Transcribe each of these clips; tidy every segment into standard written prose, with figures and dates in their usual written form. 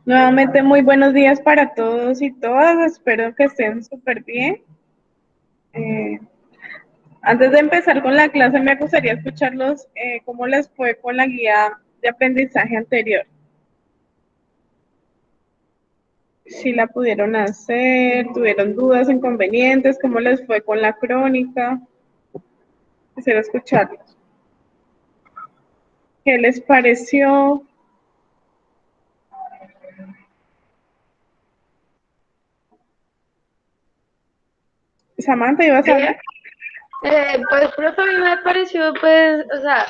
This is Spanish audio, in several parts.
Nuevamente, muy buenos días para todos y todas. Espero que estén súper bien. Eh, Antes de empezar con la clase, me gustaría escucharlos cómo les fue con la guía de aprendizaje anterior. Si la pudieron hacer, tuvieron dudas, inconvenientes, cómo les fue con la crónica. Quisiera escucharlos. ¿Qué les pareció? Samantha, ¿ibas a hablar? Pues, profe, a mí me pareció, pues, o sea,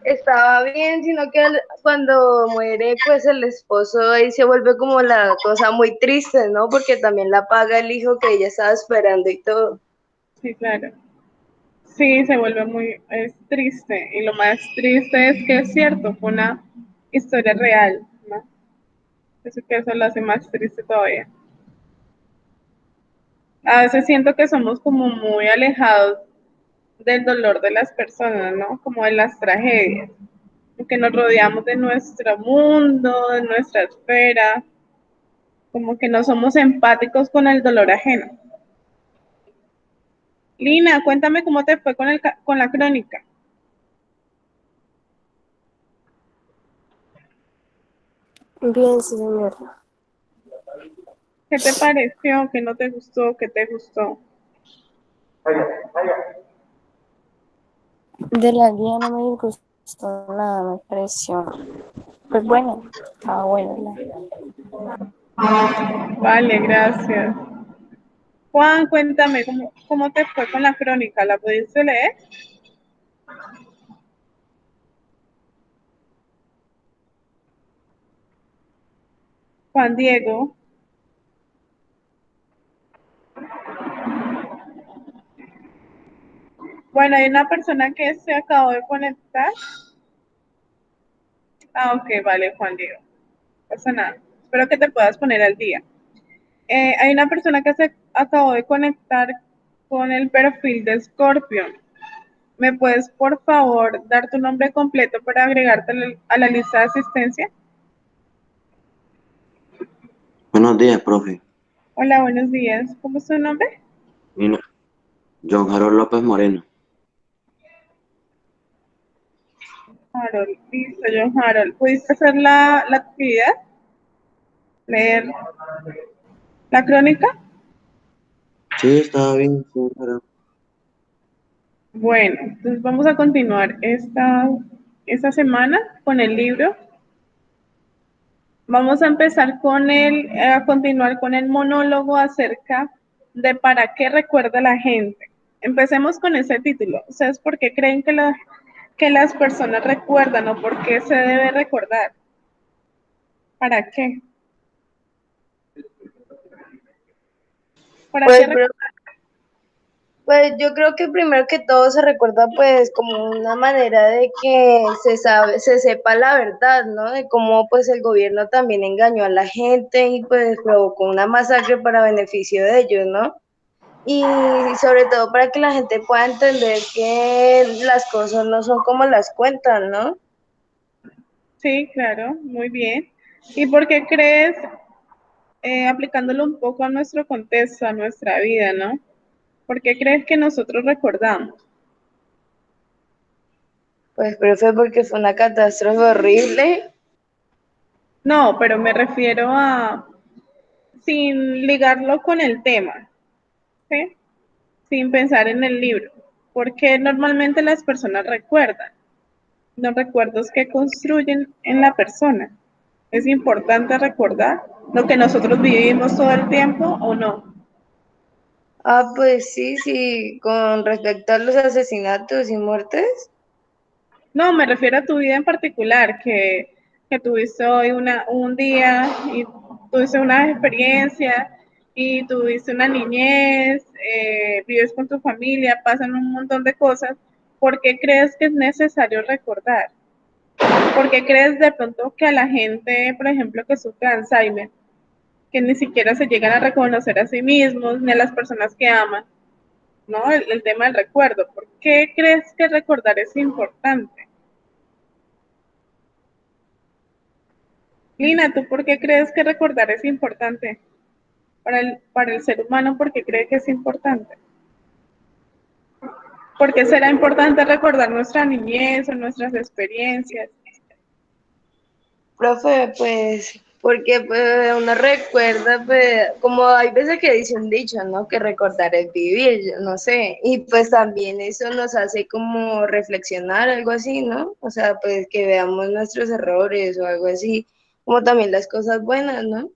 estaba bien, sino que cuando muere, pues, el esposo ahí se vuelve como la cosa muy triste, ¿no? Porque también la paga el hijo que ella estaba esperando y todo. Sí, claro. Sí, se vuelve muy triste. Y lo más triste es que es cierto, fue una historia real, ¿no? Eso lo hace más triste todavía. A veces siento que somos como muy alejados del dolor de las personas, ¿no? Como de las tragedias. Que nos rodeamos de nuestro mundo, de nuestra esfera, como que no somos empáticos con el dolor ajeno. Lina, cuéntame cómo te fue con la crónica. Bien, sí, señora. ¿Qué te pareció? ¿Qué no te gustó? ¿Qué te gustó? De la guía no me gustó nada, me pareció. Pues bueno, estaba bueno. Vale, gracias. Juan, cuéntame cómo te fue con la crónica. ¿La pudiste leer? Juan Diego. Bueno, hay una persona que se acabó de conectar. Ah, ok, vale, Juan Diego. No pasa nada. Espero que te puedas poner al día. Hay una persona que se acabó de conectar con el perfil de Scorpion. ¿Me puedes, por favor, dar tu nombre completo para agregarte a la lista de asistencia? Buenos días, profe. Hola, buenos días. ¿Cómo es tu nombre? Mira, John Harold López Moreno. Harold. Listo, John Harold. ¿Pudiste hacer la actividad? ¿Leer la crónica? Sí, estaba bien, señora. Bueno, entonces vamos a continuar esta semana con el libro. Vamos a empezar a continuar con el monólogo acerca de para qué recuerda la gente. Empecemos con ese título. ¿Ustedes por qué creen que las personas recuerdan o por qué se debe recordar? ¿Para qué? ¿Para qué Pues, recordar? pues yo creo que primero que todo se recuerda pues como una manera de que se sepa la verdad, ¿no? De cómo pues el gobierno también engañó a la gente y pues provocó una masacre para beneficio de ellos, ¿no? Y sobre todo para que la gente pueda entender que las cosas no son como las cuentan, ¿no? Sí, claro, muy bien. ¿Y por qué crees, aplicándolo un poco a nuestro contexto, a nuestra vida, ¿no? ¿Por qué crees que nosotros recordamos? Pues profe, porque fue una catástrofe horrible. No, pero me refiero a, sin ligarlo con el tema, ¿sí? Sin pensar en el libro. ¿Por qué normalmente las personas recuerdan? Los recuerdos que construyen en la persona. ¿Es importante recordar lo que nosotros vivimos todo el tiempo o no? Ah, pues sí, sí, con respecto a los asesinatos y muertes. No, me refiero a tu vida en particular, que tuviste hoy un día y tuviste una experiencia y tuviste una niñez, vives con tu familia, pasan un montón de cosas. ¿Por qué crees que es necesario recordar? ¿Por qué crees de pronto que a la gente, por ejemplo, que sufre de Alzheimer, que ni siquiera se llegan a reconocer a sí mismos ni a las personas que aman, ¿no? El tema del recuerdo. ¿Por qué crees que recordar es importante? Lina, ¿tú por qué crees que recordar es importante? Para el ser humano, ¿por qué cree que es importante? ¿Por qué será importante recordar nuestra niñez o nuestras experiencias? Profe, pues, porque pues, uno recuerda, pues, como hay veces que dice un dicho, ¿no? Que recordar es vivir, yo no sé. Y pues también eso nos hace como reflexionar, algo así, ¿no? O sea, pues que veamos nuestros errores o algo así, como también las cosas buenas, ¿no?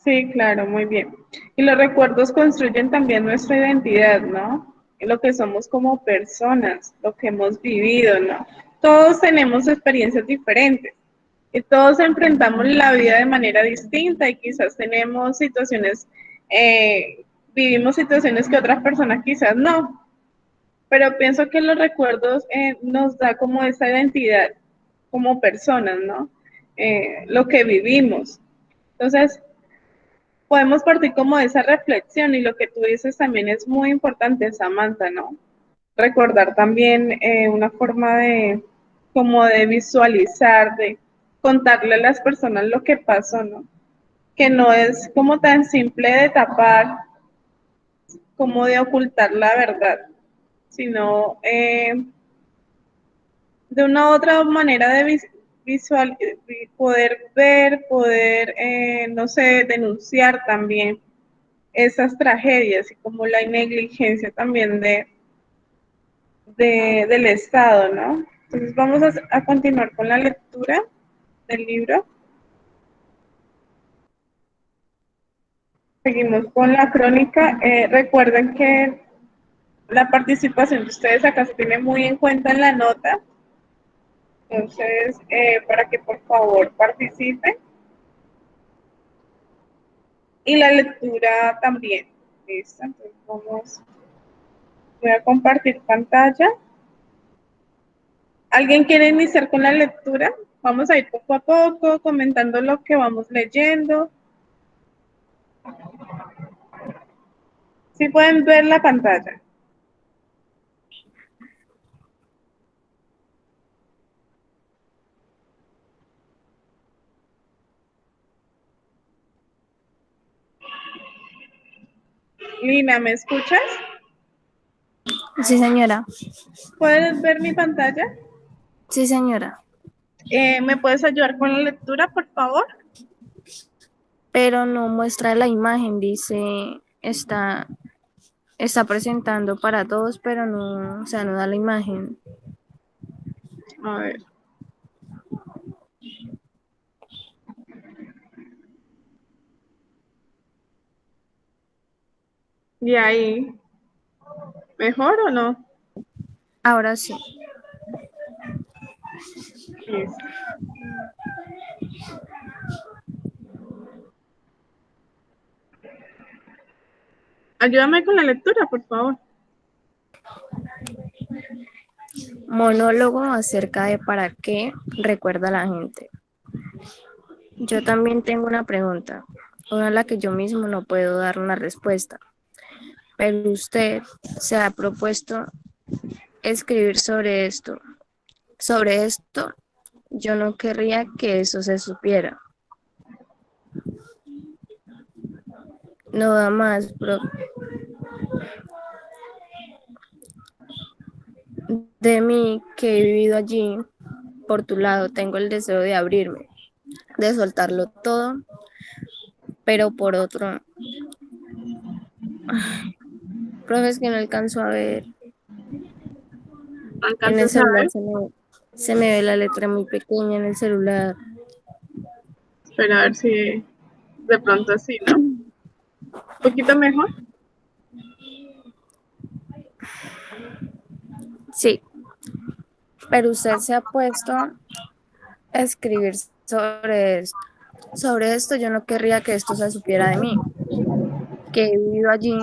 Sí, claro, muy bien. Y los recuerdos construyen también nuestra identidad, ¿no? Lo que somos como personas, lo que hemos vivido, ¿no? Todos tenemos experiencias diferentes y todos enfrentamos la vida de manera distinta y quizás tenemos situaciones, vivimos situaciones que otras personas quizás no, pero pienso que los recuerdos nos da como esa identidad como personas, ¿no? Lo que vivimos. Entonces, podemos partir como de esa reflexión y lo que tú dices también es muy importante, Samantha, ¿no? Recordar también una forma de como de visualizar, de contarle a las personas lo que pasó, ¿no? Que no es como tan simple de tapar como de ocultar la verdad, sino de una u otra manera de visual, poder ver, poder, no sé, denunciar también esas tragedias y como la negligencia también del Estado, ¿no? Entonces vamos a continuar con la lectura del libro. Seguimos con la crónica. Recuerden que la participación de ustedes acá se tiene muy en cuenta en la nota. Entonces, para que por favor participen. Y la lectura también. ¿Listo? Entonces voy a compartir pantalla. ¿Alguien quiere iniciar con la lectura? Vamos a ir poco a poco comentando lo que vamos leyendo. ¿Sí pueden ver la pantalla? Lina, ¿me escuchas? Sí, señora. ¿Puedes ver mi pantalla? Sí, señora. ¿Me puedes ayudar con la lectura, por favor? Pero no muestra la imagen, dice, está presentando para todos, pero no, o sea, no da la imagen. A ver. ¿Y ahí? ¿Mejor o no? Ahora sí. Listo. Ayúdame con la lectura, por favor. Monólogo acerca de para qué recuerda la gente. Yo también tengo una pregunta, una a la que yo mismo no puedo dar una respuesta, pero usted se ha propuesto escribir sobre esto. Sobre esto, yo no querría que eso se supiera. No da más, de mí que he vivido allí. Por tu lado, tengo el deseo de abrirme, de soltarlo todo, pero por otro, profe, es que no alcanzo a ver. ¿No En el alcanzas a celular ver? se me ve la letra muy pequeña en el celular. Espera a ver si de pronto así, ¿no? ¿Un poquito mejor? Sí, pero usted se ha puesto a escribir sobre esto. Sobre esto yo no querría que esto se supiera de mí, que he vivido allí,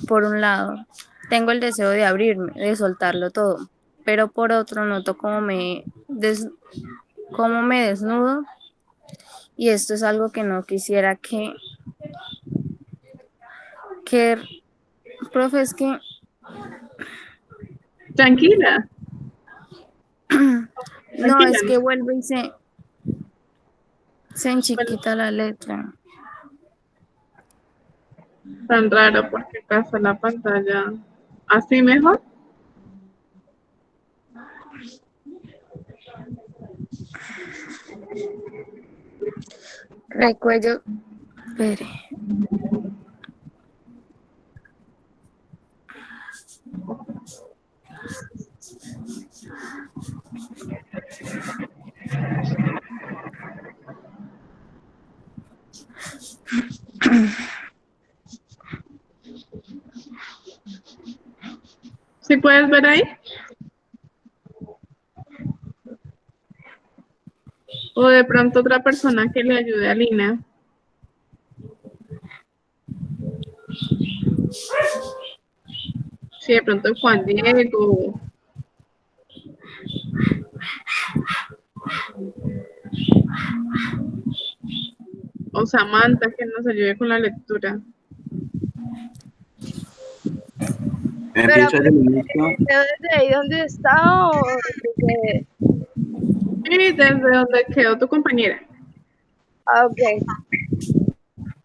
por un lado. Tengo el deseo de abrirme, de soltarlo todo, pero por otro noto cómo me desnudo y esto es algo que no quisiera que, profe, es que Tranquila, no, tranquila. es que vuelve y se, Se en Bueno, chiquita la letra. tan raro porque acá la pantalla. ¿Así mejor? Recuerdo, espere. ¿Sí puedes ver ahí? O de pronto otra persona que le ayude a Lina. Si de pronto Juan Diego o Samantha que nos ayude con la lectura. Pero Empiezo el inicio. desde ahí donde está o desde... Y desde donde quedó tu compañera. Ah, ok.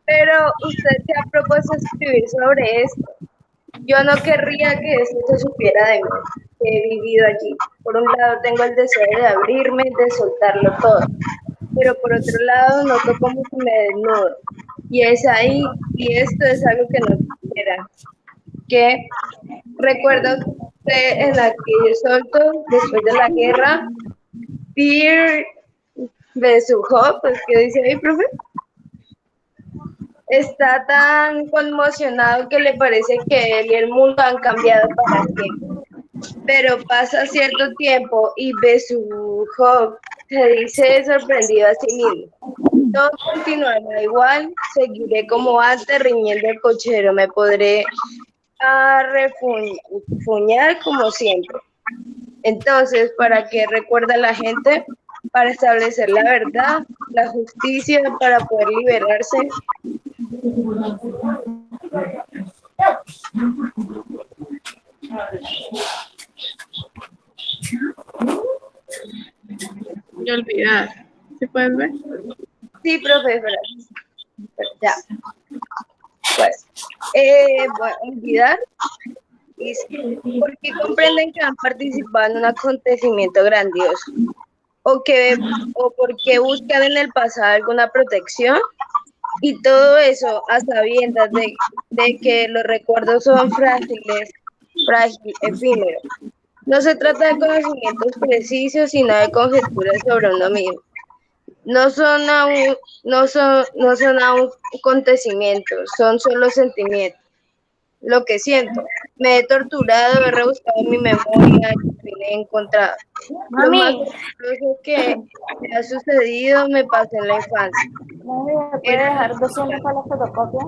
Pero usted se ha propuesto escribir sobre esto. Yo no querría que esto se supiera de mí, que he vivido allí. Por un lado tengo el deseo de abrirme, de soltarlo todo, pero por otro lado noto como que me desnudo. Y es ahí, y esto es algo que no quisiera. Que recuerdo que en aquel solto, después de la guerra, Pierre Besukhov, pues, ¿qué dice ahí, profe? Está tan conmocionado que le parece que él y el mundo han cambiado para siempre. Pero pasa cierto tiempo y Besukhov se dice sorprendido a sí mismo. Todo continuará igual, seguiré como antes riñendo el cochero, me podré refuñar como siempre. Entonces, ¿para qué recuerda la gente? Para establecer la verdad, la justicia, para poder liberarse. Y olvidar. ¿Sí puedes ver? Sí, profesora. Ya, pues, voy a olvidar. Porque comprenden que han participado en un acontecimiento grandioso o porque buscan en el pasado alguna protección y todo eso a sabiendas de que los recuerdos son frágiles, efímeros. No se trata de conocimientos precisos, sino de conjeturas sobre uno mismo. No son aún acontecimientos, son solo sentimientos. Lo que siento. Me he torturado, he rebuscado mi memoria y al fin he encontrado. Lo más Mami, doloroso que me ha sucedido me pasó en la infancia. ¿me puede Era, dejar 200 para la fotocopia?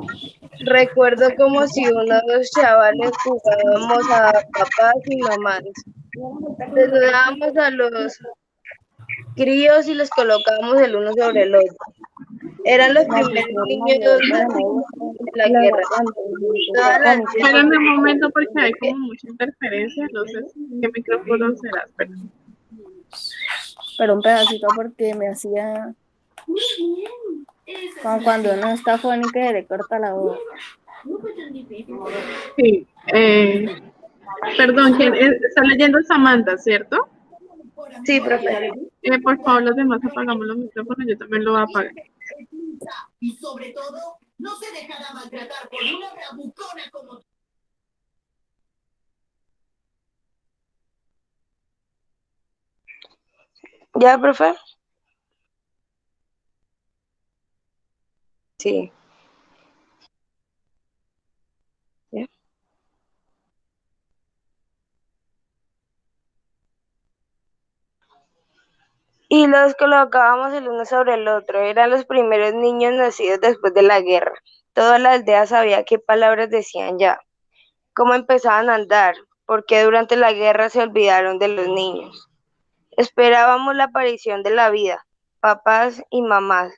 recuerdo como si uno de los chavales jugábamos a papás y mamás. Desnudábamos a los críos y los colocábamos el uno sobre el otro. Eran los primeros niños nacidos de la guerra. Todas las Espérame un momento porque hay como mucha interferencia. No sé qué micrófono será. Espera. Pero un pedacito porque me hacía como cuando uno está fónica y se le corta la voz. Sí. Perdón, ¿quién está leyendo Samantha, cierto? Sí, profe. Por favor, los demás apagamos los micrófonos. Yo también lo voy a apagar. Y sobre todo, no se dejará maltratar por una bravucona como tú. ¿Ya, profe? Sí. ¿Ya? Y los colocábamos el uno sobre el otro. Eran los primeros niños nacidos después de la guerra. Toda la aldea sabía qué palabras decían ya, cómo empezaban a andar, porque durante la guerra se olvidaron de los niños. Esperábamos la aparición de la vida, papás y mamás.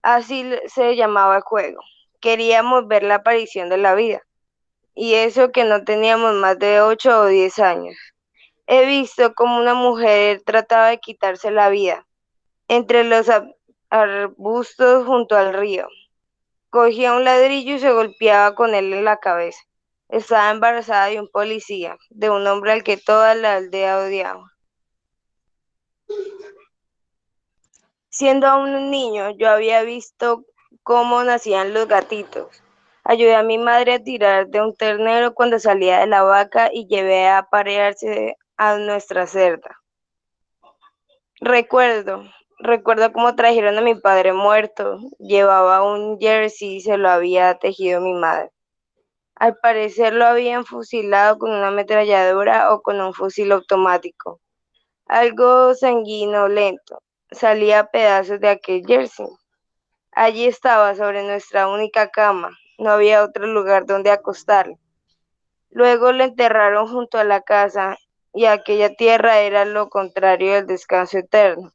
Así se llamaba el juego. Queríamos ver la aparición de la vida. Y eso que no teníamos más de 8 o 10 años. He visto cómo una mujer trataba de quitarse la vida. Entre los arbustos junto al río. Cogía un ladrillo y se golpeaba con él en la cabeza. Estaba embarazada de un policía, de un hombre al que toda la aldea odiaba. Siendo aún un niño, yo había visto cómo nacían los gatitos. Ayudé a mi madre a tirar de un ternero cuando salía de la vaca y llevé a aparearse a nuestra cerda. Recuerdo, recuerdo cómo trajeron a mi padre muerto. Llevaba un jersey y se lo había tejido mi madre. Al parecer lo habían fusilado con una ametralladora o con un fusil automático. Algo sanguinolento. Salía pedazos de aquel jersey. Allí estaba, sobre nuestra única cama. No había otro lugar donde acostarlo. Luego lo enterraron junto a la casa, y aquella tierra era lo contrario del descanso eterno.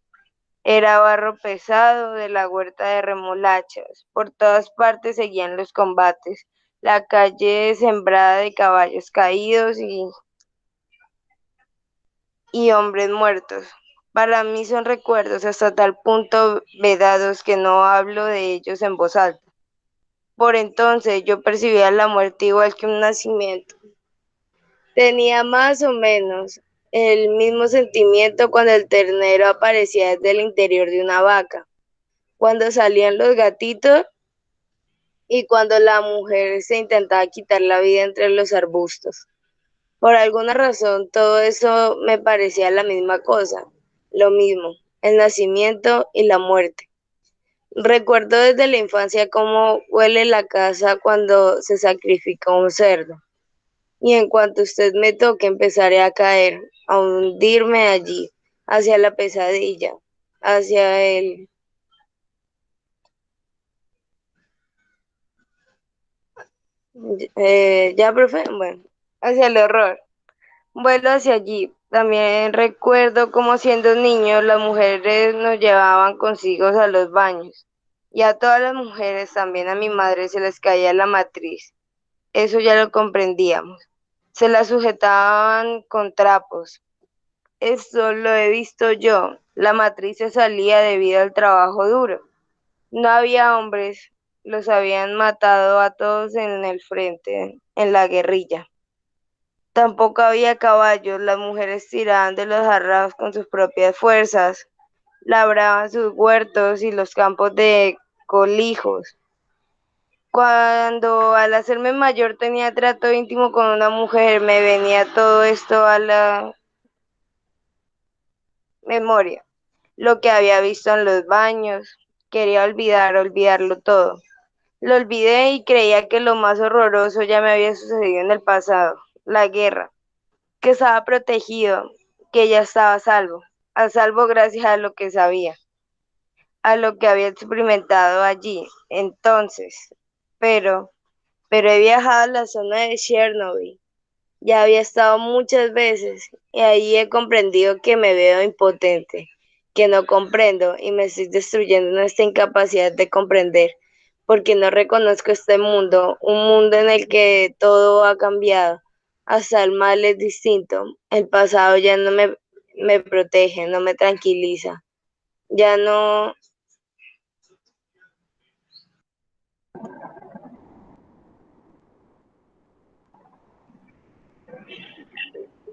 Era barro pesado de la huerta de remolachas. Por todas partes seguían los combates. La calle sembrada de caballos caídos y hombres muertos. Para mí son recuerdos hasta tal punto vedados que no hablo de ellos en voz alta. Por entonces yo percibía la muerte igual que un nacimiento. Tenía más o menos el mismo sentimiento cuando el ternero aparecía desde el interior de una vaca, cuando salían los gatitos y cuando la mujer se intentaba quitar la vida entre los arbustos. Por alguna razón, todo eso me parecía la misma cosa, lo mismo, el nacimiento y la muerte. Recuerdo desde la infancia cómo huele la casa cuando se sacrifica un cerdo. Y en cuanto usted me toque, empezaré a caer, a hundirme allí, hacia la pesadilla, hacia el... ya, profe, bueno, hacia el horror. Vuelo hacia allí. También recuerdo como siendo niño las mujeres nos llevaban consigo a los baños. Y a todas las mujeres, también a mi madre, se les caía la matriz. Eso ya lo comprendíamos. Se la sujetaban con trapos. Esto lo he visto yo. La matriz se salía debido al trabajo duro. No había hombres. Los habían matado a todos en el frente, en la guerrilla. Tampoco había caballos, las mujeres tiraban de los arraos con sus propias fuerzas, labraban sus huertos y los campos de colijos. Cuando al hacerme mayor tenía trato íntimo con una mujer, me venía todo esto a la memoria, lo que había visto en los baños, quería olvidarlo todo. Lo olvidé y creía que lo más horroroso ya me había sucedido en el pasado, la guerra. Que estaba protegido, que ya estaba a salvo gracias a lo que sabía, a lo que había experimentado allí. Entonces, pero, pero he viajado a la zona de Chernobyl, ya había estado muchas veces y ahí he comprendido que me veo impotente, que no comprendo y me estoy destruyendo en esta incapacidad de comprender, porque no reconozco este mundo, un mundo en el que todo ha cambiado, hasta el mal es distinto, el pasado ya no me protege, no me tranquiliza, ya no,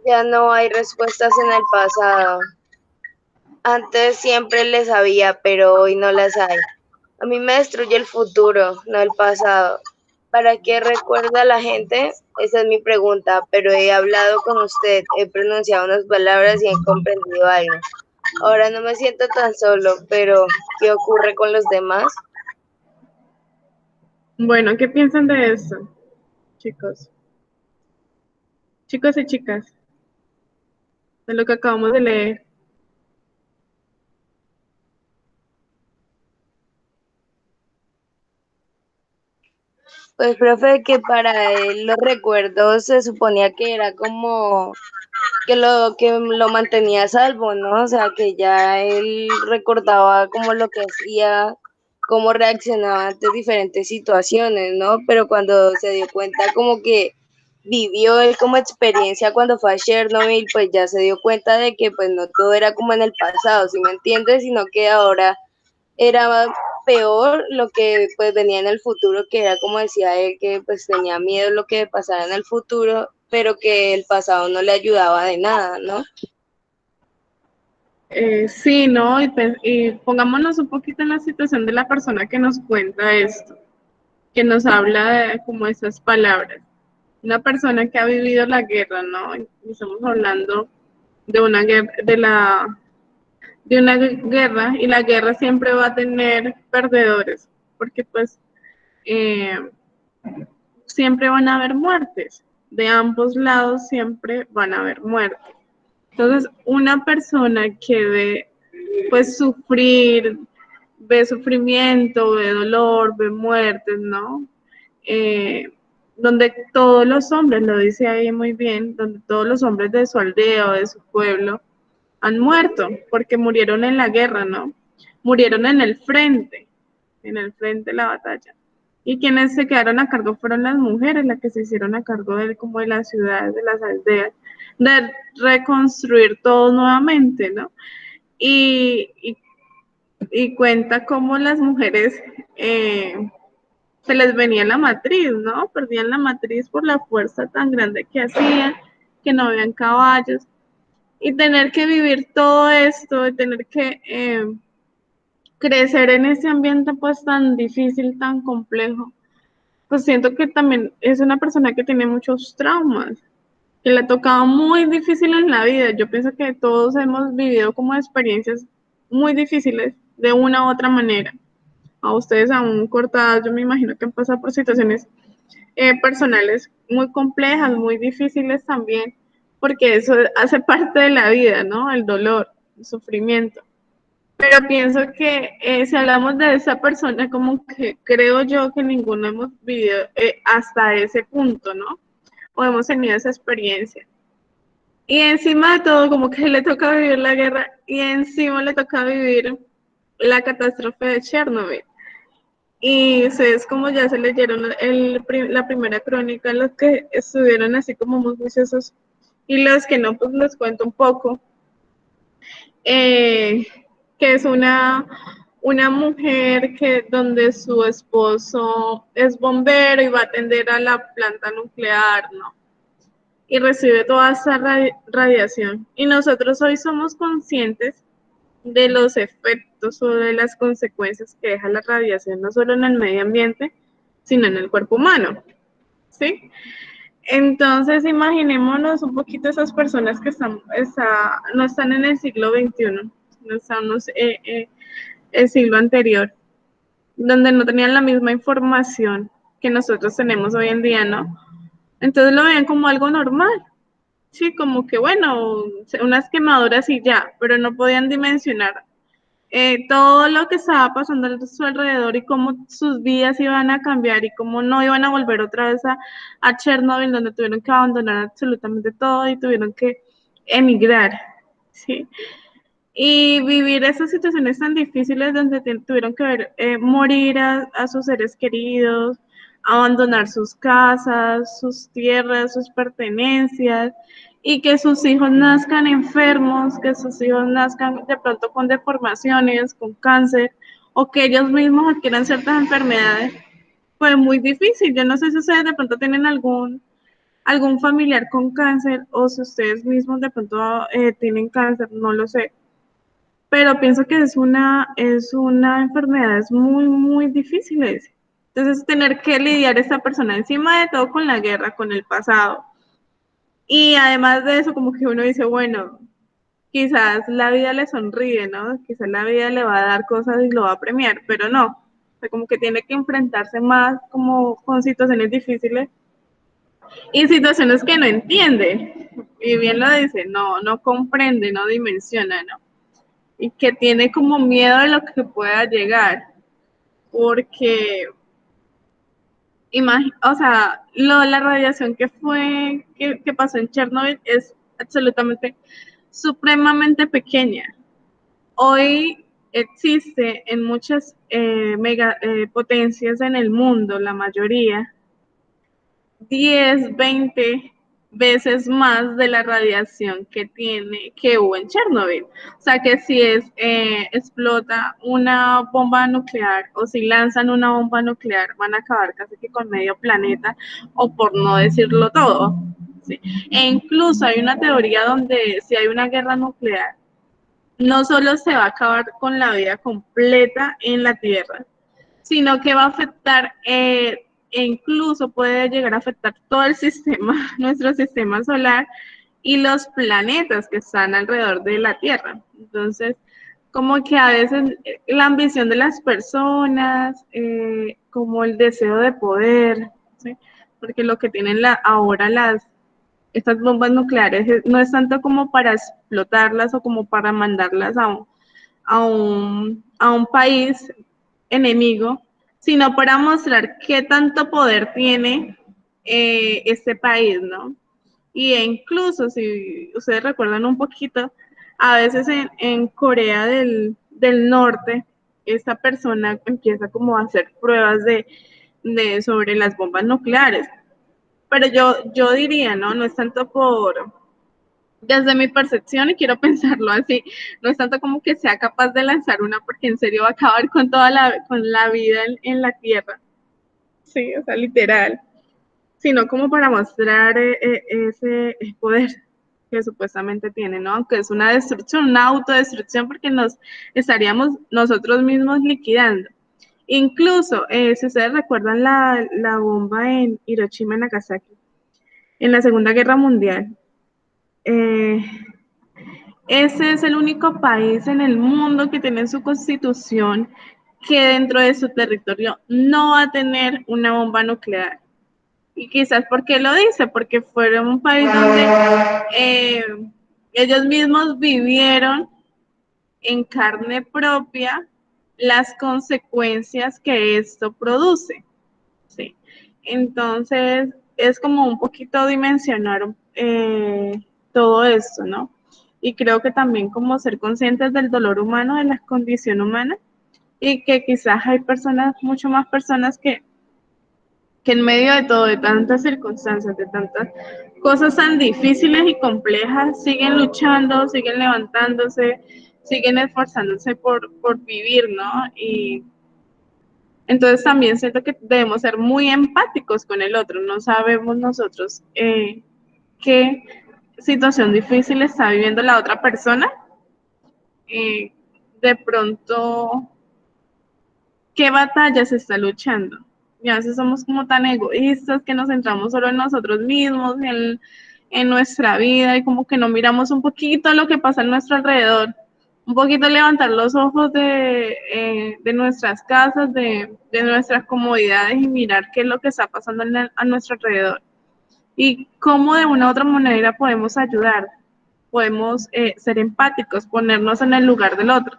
ya no hay respuestas en el pasado. Antes siempre les había, pero hoy no las hay. A mí me destruye el futuro, no el pasado. ¿Para qué recuerda la gente? Esa es mi pregunta, pero he hablado con usted, he pronunciado unas palabras y he comprendido algo. Ahora no me siento tan solo, pero ¿qué ocurre con los demás? Bueno, ¿qué piensan de eso, chicos? Chicos y chicas, de lo que acabamos de leer. Pues, profe, que para él los recuerdos se suponía que era como que lo mantenía a salvo, ¿no? O sea, que ya él recordaba como lo que hacía, cómo reaccionaba ante diferentes situaciones, ¿no? Pero cuando se dio cuenta como que vivió él como experiencia cuando fue a Chernobyl, pues ya se dio cuenta de que pues no todo era como en el pasado, ¿sí me entiendes? Sino que ahora era peor lo que pues venía en el futuro, que era como decía él, que pues tenía miedo de lo que pasara en el futuro, pero que el pasado no le ayudaba de nada, ¿no? Sí, ¿no? Y pongámonos un poquito en la situación de la persona que nos cuenta esto, que nos habla de como esas palabras. Una persona que ha vivido la guerra, ¿no? Y estamos hablando de una guerra, de una guerra, y la guerra siempre va a tener perdedores, porque pues eh, siempre van a haber muertes, de ambos lados siempre van a haber muertes. Entonces, una persona que ve pues sufrir, ve sufrimiento, ve dolor, ve muertes, ¿no? Eh, donde todos los hombres, lo dice ahí muy bien, donde todos los hombres de su aldea o de su pueblo han muerto porque murieron en la guerra, ¿no? Murieron en el frente de la batalla. Y quienes se quedaron a cargo fueron las mujeres, las que se hicieron a cargo de como de las ciudades, de las aldeas, de reconstruir todo nuevamente, ¿no? Y, y, y cuenta cómo las mujeres se les venía la matriz, ¿no? Perdían la matriz por la fuerza tan grande que hacían, que no habían caballos. Y tener que vivir todo esto, de tener que crecer en ese ambiente pues tan difícil, tan complejo, pues siento que también es una persona que tiene muchos traumas, que le ha tocado muy difícil en la vida. Yo pienso que todos hemos vivido como experiencias muy difíciles de una u otra manera. A ustedes aún cortadas, yo me imagino que han pasado por situaciones personales muy complejas, muy difíciles también, porque eso hace parte de la vida, ¿no? El dolor, el sufrimiento. Pero pienso que si hablamos de esa persona, como que creo yo que ninguno hemos vivido hasta ese punto, ¿no? O hemos tenido esa experiencia. Y encima de todo, como que le toca vivir la guerra y encima le toca vivir la catástrofe de Chernobyl. Y ustedes como ya se leyeron la primera crónica, los que estuvieron así como muy juiciosos y los que no, pues les cuento un poco. Eh, que es una mujer que donde su esposo es bombero y va a atender a la planta nuclear, ¿no? Y recibe toda esa radiación. Y nosotros hoy somos conscientes de los efectos o de las consecuencias que deja la radiación, no solo en el medio ambiente, sino en el cuerpo humano, ¿sí? Entonces, imaginémonos un poquito esas personas que no están en el siglo XXI, no estamos el siglo anterior, donde no tenían la misma información que nosotros tenemos hoy en día, ¿no? Entonces lo veían como algo normal, sí, como que bueno, unas quemaduras y ya, pero no podían dimensionar todo lo que estaba pasando a su alrededor y cómo sus vidas iban a cambiar y cómo no iban a volver otra vez a Chernobyl, donde tuvieron que abandonar absolutamente todo y tuvieron que emigrar, ¿sí? Y vivir esas situaciones tan difíciles donde tuvieron que ver morir a sus seres queridos, abandonar sus casas, sus tierras, sus pertenencias, y que sus hijos nazcan enfermos, que sus hijos nazcan de pronto con deformaciones, con cáncer, o que ellos mismos adquieran ciertas enfermedades, fue muy difícil. Yo no sé si ustedes de pronto tienen algún familiar con cáncer o si ustedes mismos de pronto tienen cáncer, no lo sé, pero pienso que es una enfermedad es muy, muy difícil. Entonces, tener que lidiar esta persona encima de todo con la guerra, con el pasado. Y además de eso, como que uno dice, bueno, quizás la vida le sonríe, ¿no? Quizás la vida le va a dar cosas y lo va a premiar, pero no. O sea, como que tiene que enfrentarse más como con situaciones difíciles y situaciones que no entiende. Y bien lo dice, no comprende, no dimensiona, ¿no? Y que tiene como miedo de lo que pueda llegar, porque o sea, la radiación que pasó en Chernobyl es absolutamente supremamente pequeña. Hoy existe en muchas mega potencias en el mundo, la mayoría, 10, 20 veces más de la radiación que hubo en Chernobyl. O sea que si explota una bomba nuclear o si lanzan una bomba nuclear, van a acabar casi que con medio planeta, o por no decirlo todo. ¿Sí? E incluso hay una teoría donde si hay una guerra nuclear, no solo se va a acabar con la vida completa en la Tierra, sino que va a afectar e incluso puede llegar a afectar todo el sistema, nuestro sistema solar y los planetas que están alrededor de la Tierra. Entonces, como que a veces la ambición de las personas, como el deseo de poder, ¿sí? Porque lo que tienen ahora estas bombas nucleares no es tanto como para explotarlas o como para mandarlas a un país enemigo, sino para mostrar qué tanto poder tiene este país, ¿no? Y incluso, si ustedes recuerdan un poquito, a veces en Corea del Norte, esta persona empieza como a hacer pruebas sobre las bombas nucleares. Pero yo diría, ¿no? No es tanto desde mi percepción, y quiero pensarlo así, no es tanto como que sea capaz de lanzar una porque en serio va a acabar con con la vida en la Tierra. Sí, o sea, literal. Sino como para mostrar ese poder que supuestamente tiene, ¿no? Aunque es una destrucción, una autodestrucción, porque nos estaríamos nosotros mismos liquidando. Incluso, si ustedes recuerdan la bomba en Hiroshima y Nagasaki, en la Segunda Guerra Mundial, eh, ese es el único país en el mundo que tiene en su constitución que dentro de su territorio no va a tener una bomba nuclear. Y quizás, ¿por qué lo dice? Porque fue un país donde eh, ellos mismos vivieron en carne propia las consecuencias que esto produce. ¿Sí? Entonces, es como un poquito dimensionar todo esto, ¿no? Y creo que también como ser conscientes del dolor humano, de la condición humana, y que quizás hay personas, mucho más personas que en medio de todo, de tantas circunstancias, de tantas cosas tan difíciles y complejas, siguen luchando, siguen levantándose, siguen esforzándose por vivir, ¿no? Y entonces también siento que debemos ser muy empáticos con el otro. No sabemos nosotros qué situación difícil está viviendo la otra persona. De pronto, qué batalla se está luchando. Y a veces somos como tan egoístas que nos centramos solo en nosotros mismos, en nuestra vida, y como que no miramos un poquito lo que pasa a nuestro alrededor. Un poquito levantar los ojos de nuestras casas, de nuestras comodidades, y mirar qué es lo que está pasando a nuestro alrededor. Y cómo de una u otra manera podemos ayudar, podemos ser empáticos, ponernos en el lugar del otro,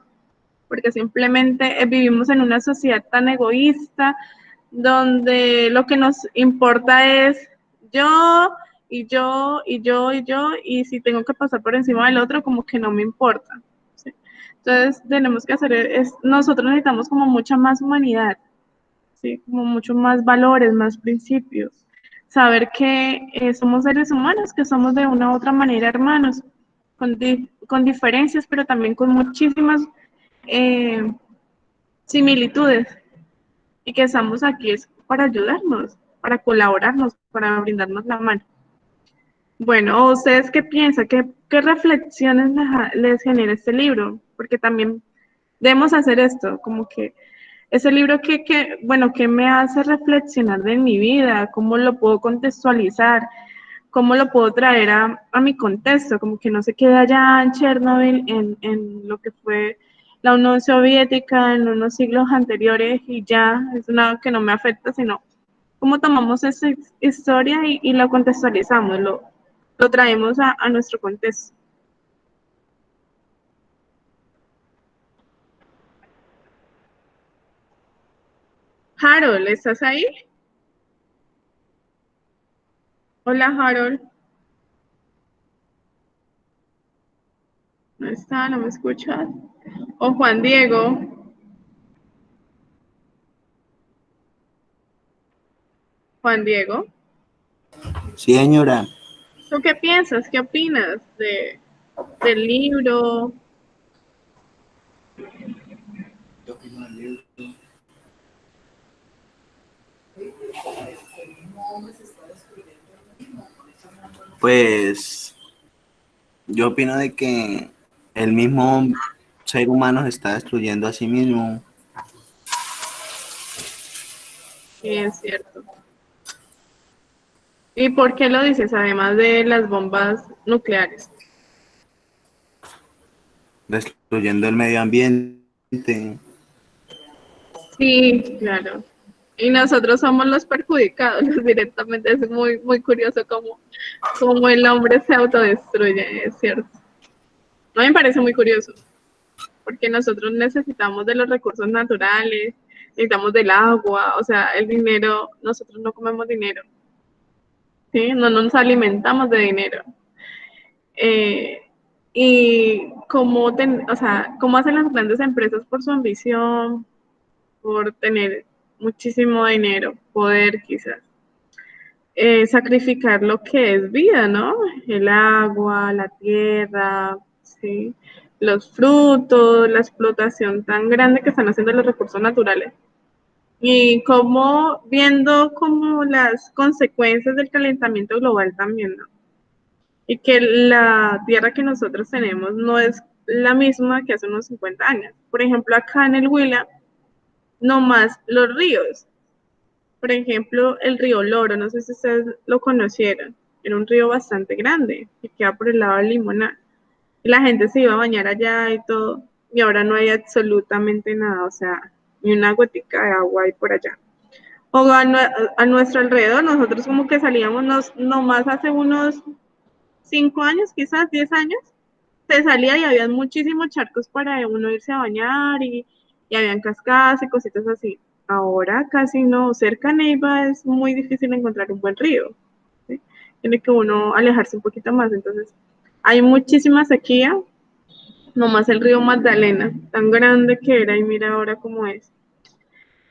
porque simplemente vivimos en una sociedad tan egoísta, donde lo que nos importa es yo y yo y yo y yo, y si tengo que pasar por encima del otro, como que no me importa. ¿Sí? Entonces tenemos que hacer, nosotros necesitamos como mucha más humanidad, ¿sí? Como mucho más valores, más principios, saber que somos seres humanos, que somos de una u otra manera hermanos, con diferencias, pero también con muchísimas eh, similitudes, y que estamos aquí es para ayudarnos, para colaborarnos, para brindarnos la mano. Bueno, ¿ustedes qué piensan? ¿Qué reflexiones les genera este libro? Porque también debemos hacer esto, como que ese libro bueno, que me hace reflexionar de mi vida, cómo lo puedo contextualizar, cómo lo puedo traer a mi contexto, como que no se quede allá en Chernobyl, en lo que fue la Unión Soviética en unos siglos anteriores, y ya es nada que no me afecta, sino cómo tomamos esa historia y lo contextualizamos, lo traemos a nuestro contexto. Harold, ¿estás ahí? Hola, Harold. No está, no me escuchas. O Juan Diego. Juan Diego. Sí, señora. ¿Tú qué piensas? ¿Qué opinas del libro? Pues yo opino de que el mismo ser humano se está destruyendo a sí mismo. Sí, es cierto. ¿Y por qué lo dices? Además de las bombas nucleares. Destruyendo el medio ambiente. Sí, claro. Y nosotros somos los perjudicados directamente. Es muy, muy curioso cómo el hombre se autodestruye, es cierto. A mí me parece muy curioso, porque nosotros necesitamos de los recursos naturales, necesitamos del agua, o sea, el dinero, nosotros no comemos dinero, ¿sí? No nos alimentamos de dinero. Eh, y o sea, cómo hacen las grandes empresas por su ambición, por tener muchísimo dinero, poder quizás, sacrificar lo que es vida, ¿no? El agua, la tierra, ¿sí? Los frutos, la explotación tan grande que están haciendo los recursos naturales. Y como viendo como las consecuencias del calentamiento global también, ¿no? Y que la tierra que nosotros tenemos no es la misma que hace unos 50 años. Por ejemplo, acá en el Huila, no más los ríos. Por ejemplo, el río Loro, no sé si ustedes lo conocieron, era un río bastante grande que queda por el lado de Limoná. Y la gente se iba a bañar allá y todo, y ahora no hay absolutamente nada, o sea, ni una gotica de agua hay por allá. O a nuestro alrededor, nosotros como que salíamos nomás hace unos 5 años, quizás 10 años, se salía y había muchísimos charcos para uno irse a bañar y habían cascadas y cositas así. Ahora casi no, cerca de Neiva es muy difícil encontrar un buen río, ¿sí? Tiene que uno alejarse un poquito más, entonces hay muchísima sequía, nomás el río Magdalena, tan grande que era y mira ahora cómo es.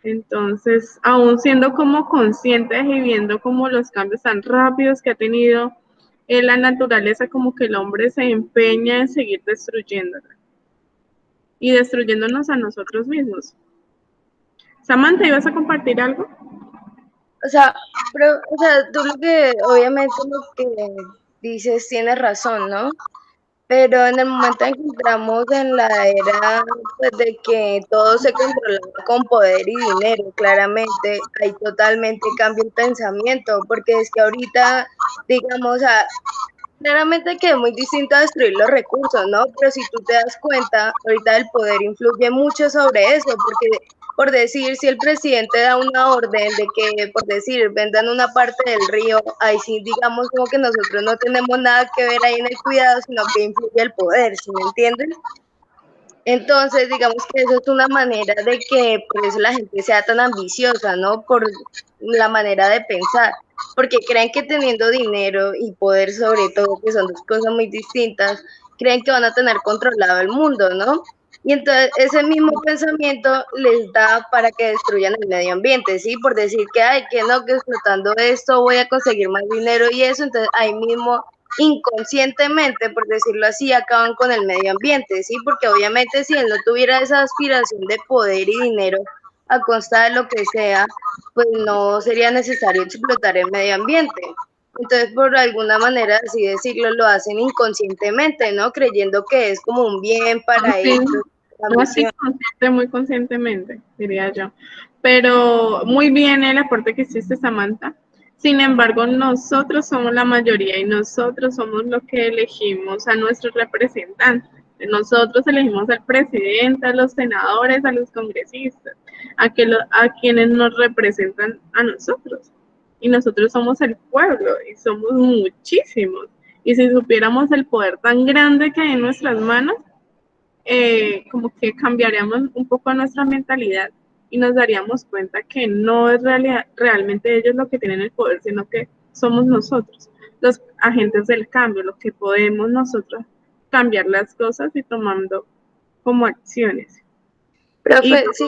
Entonces, aún siendo como conscientes y viendo como los cambios tan rápidos que ha tenido la naturaleza, como que el hombre se empeña en seguir destruyéndola y destruyéndonos a nosotros mismos. Samantha, ¿ibas a compartir algo? O sea, tú lo que, obviamente lo que dices tienes razón, ¿no? Pero en el momento en que entramos en la era pues, de que todo se controlaba con poder y dinero, claramente hay totalmente cambio el pensamiento, porque es que ahorita, digamos, claramente que es muy distinto a destruir los recursos, ¿no? Pero si tú te das cuenta, ahorita el poder influye mucho sobre eso, porque por decir, si el presidente da una orden de que, por decir, vendan una parte del río, ahí sí, digamos, como que nosotros no tenemos nada que ver ahí en el cuidado, sino que influye el poder, ¿sí me entienden? Entonces, digamos que eso es una manera de que por eso la gente sea tan ambiciosa, ¿no? Por la manera de pensar, porque creen que teniendo dinero y poder sobre todo, que son dos cosas muy distintas, creen que van a tener controlado el mundo, ¿no? Y entonces ese mismo pensamiento les da para que destruyan el medio ambiente, ¿sí? Por decir que, ay, que no, que explotando esto voy a conseguir más dinero y eso, entonces ahí mismo inconscientemente, por decirlo así, acaban con el medio ambiente, ¿sí? Porque obviamente si él no tuviera esa aspiración de poder y dinero a costa de lo que sea, pues no sería necesario explotar el medio ambiente. Entonces, por alguna manera, así decirlo, lo hacen inconscientemente, ¿no? Creyendo que es como un bien para Sí, ellos, no así ambición. consciente, muy conscientemente, diría yo. Pero muy bien el aporte que hiciste, Samantha. Sin embargo, nosotros somos la mayoría y nosotros somos los que elegimos a nuestros representantes. Nosotros elegimos al presidente, a los senadores, a los congresistas, a quienes nos representan a nosotros. Y nosotros somos el pueblo y somos muchísimos. Y si supiéramos el poder tan grande que hay en nuestras manos, como que cambiaríamos un poco nuestra mentalidad y nos daríamos cuenta que no es realmente ellos los que tienen el poder, sino que somos nosotros, los agentes del cambio, los que podemos nosotros cambiar las cosas y tomando como acciones. Y Profe, sí,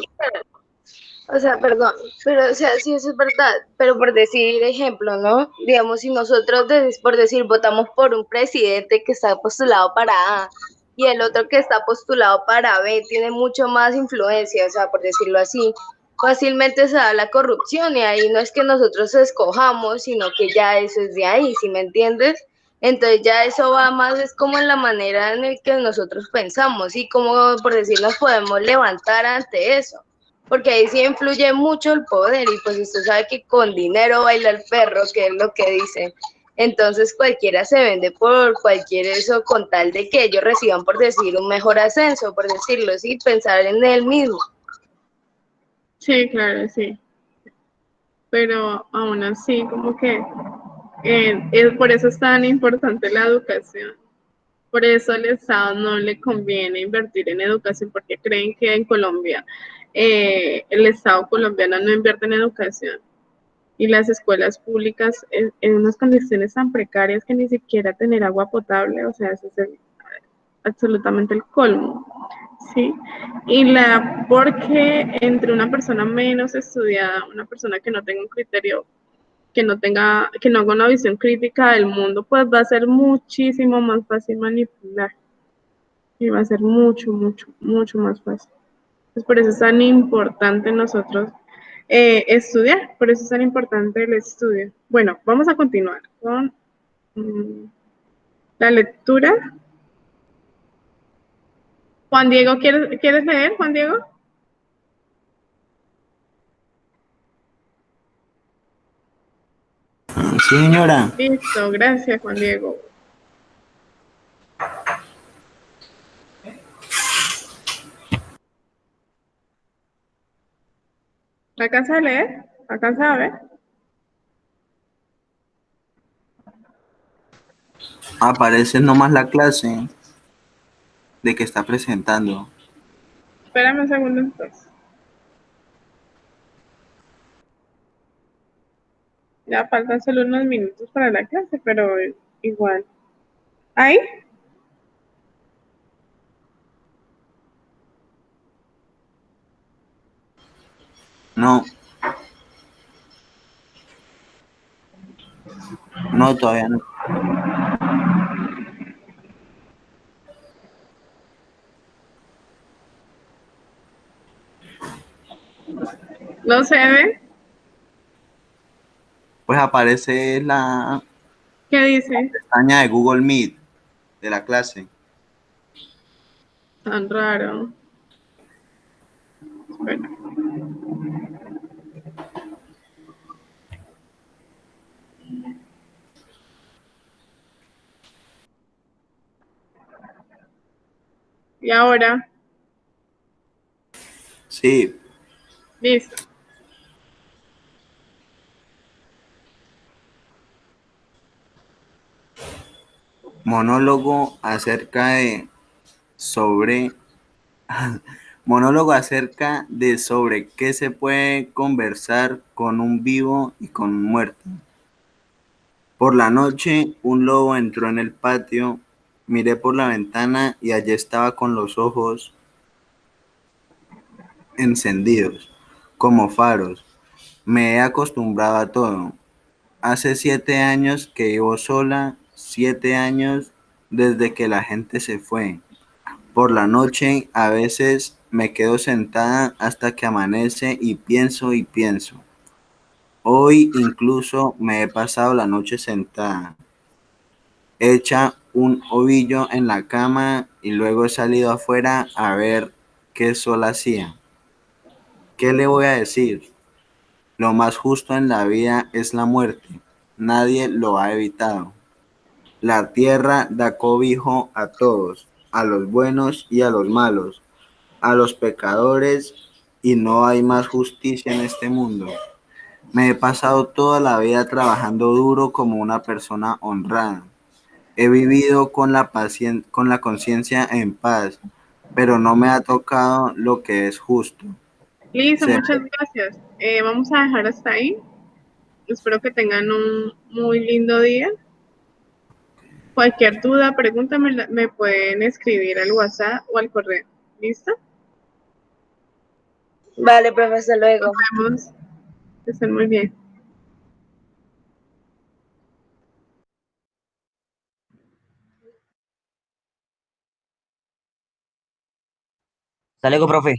O sea, perdón, pero o sea, sí eso es verdad, pero por decir ejemplo, ¿no? Digamos, si nosotros, por decir, votamos por un presidente que está postulado para A y el otro que está postulado para B tiene mucho más influencia, o sea, por decirlo así, fácilmente se da la corrupción y ahí no es que nosotros escojamos, sino que ya eso es de ahí, ¿sí me entiendes? Entonces ya eso va más, es como en la manera en la que nosotros pensamos y como, por decir, nos podemos levantar ante eso porque ahí sí influye mucho el poder y pues usted sabe que con dinero baila el perro, que es lo que dicen. Entonces cualquiera se vende por cualquier eso con tal de que ellos reciban, por decir, un mejor ascenso, por decirlo así, pensar en él mismo. Sí, claro, sí. Pero aún así, como que por eso es tan importante la educación. Por eso al Estado no le conviene invertir en educación, porque creen que en Colombia el Estado colombiano no invierte en educación y las escuelas públicas en unas condiciones tan precarias que ni siquiera tener agua potable, o sea, eso es absolutamente el colmo, ¿sí? Porque entre una persona menos estudiada, una persona que no tenga un criterio, que no haga una visión crítica del mundo, pues va a ser muchísimo más fácil manipular y va a ser mucho, mucho, mucho más fácil. Pues por eso es tan importante nosotros estudiar, por eso es tan importante el estudio. Bueno, vamos a continuar con mm, la lectura. Juan Diego, ¿quieres leer, Juan Diego? Sí, señora. Listo, gracias, Juan Diego. ¿Alcanza a leer? ¿Alcanza a ver? Aparece nomás la clase de que está presentando. Espérame un segundo entonces. Ya faltan solo unos minutos para la clase, pero igual. ¿Ahí? No, no, todavía no. ¿No se ve? Pues aparece la ¿Qué dice? pestaña de Google Meet de la clase. Tan raro. Espera. Y ahora, Sí, listo. monólogo acerca de sobre monólogo acerca de sobre qué se puede conversar con un vivo y con un muerto. Por la noche, un lobo entró en el patio. Miré por la ventana y allí estaba con los ojos encendidos, como faros. Me he acostumbrado a todo. Hace 7 años que vivo sola, 7 años desde que la gente se fue. Por la noche a veces me quedo sentada hasta que amanece y pienso y pienso. Hoy incluso me he pasado la noche sentada, hecha un ovillo en la cama y luego he salido afuera a ver qué sol hacía. ¿Qué le voy a decir? Lo más justo en la vida es la muerte. Nadie lo ha evitado. La tierra da cobijo a todos, a los buenos y a los malos, a los pecadores, y no hay más justicia en este mundo. Me he pasado toda la vida trabajando duro como una persona honrada. He vivido con la conciencia en paz, pero no me ha tocado lo que es justo. Listo, Se muchas gracias. Vamos a dejar hasta ahí. Espero que tengan un muy lindo día. Cualquier duda, pregunta, me pueden escribir al WhatsApp o al correo. ¿Listo? Vale, profe, hasta luego. Vemos. Que estén muy bien. Hasta luego, profe.